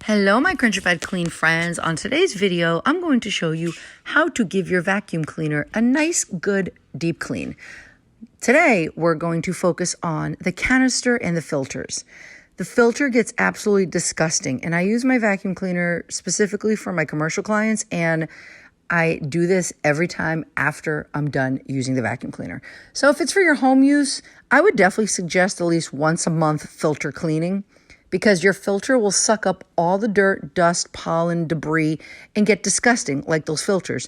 Hello, my Crunchified Clean friends. On today's video, I'm going to show you how to give your vacuum cleaner a nice, good, deep clean. Today, we're going to focus on the canister and the filters. The filter gets absolutely disgusting, and I use my vacuum cleaner specifically for my commercial clients, and I do this every time after I'm done using the vacuum cleaner. So if it's for your home use, I would definitely suggest at least once a month filter cleaning, because your filter will suck up all the dirt, dust, pollen, debris, and get disgusting like those filters.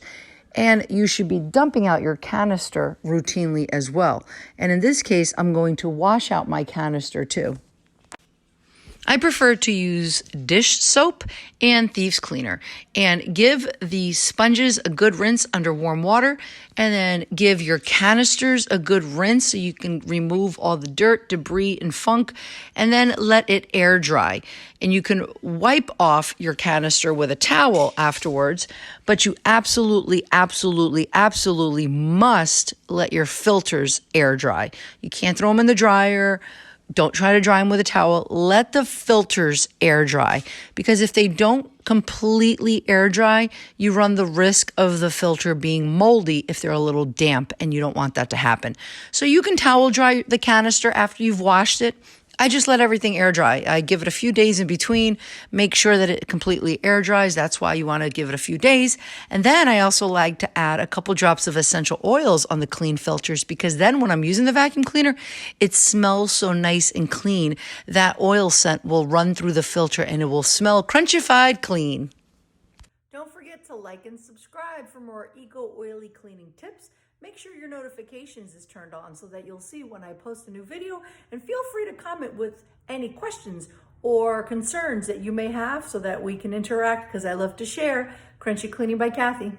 And you should be dumping out your canister routinely as well. And in this case, I'm going to wash out my canister too. I prefer to use dish soap and thieves cleaner and give the sponges a good rinse under warm water, and then give your canisters a good rinse so you can remove all the dirt, debris, and funk, and then let it air dry. And you can wipe off your canister with a towel afterwards, but you absolutely must let your filters air dry. You can't throw them in the dryer. Don't try to dry them with a towel. Let the filters air dry, because if they don't completely air dry, you run the risk of the filter being moldy if they're a little damp, and you don't want that to happen. So you can towel dry the canister after you've washed it. I just let everything air dry. I give it a few days in between, make sure that it completely air dries. That's why you want to give it a few days. And then I also like to add a couple drops of essential oils on the clean filters, because then when I'm using the vacuum cleaner, it smells so nice and clean. That oil scent will run through the filter and it will smell crunchified clean. Don't forget to like and subscribe for more eco-oily cleaning tips. Make sure your notifications is turned on so that you'll see when I post a new video, and feel free to comment with any questions or concerns that you may have so that we can interact, because I love to share. Crunchy Cleaning by Kathy.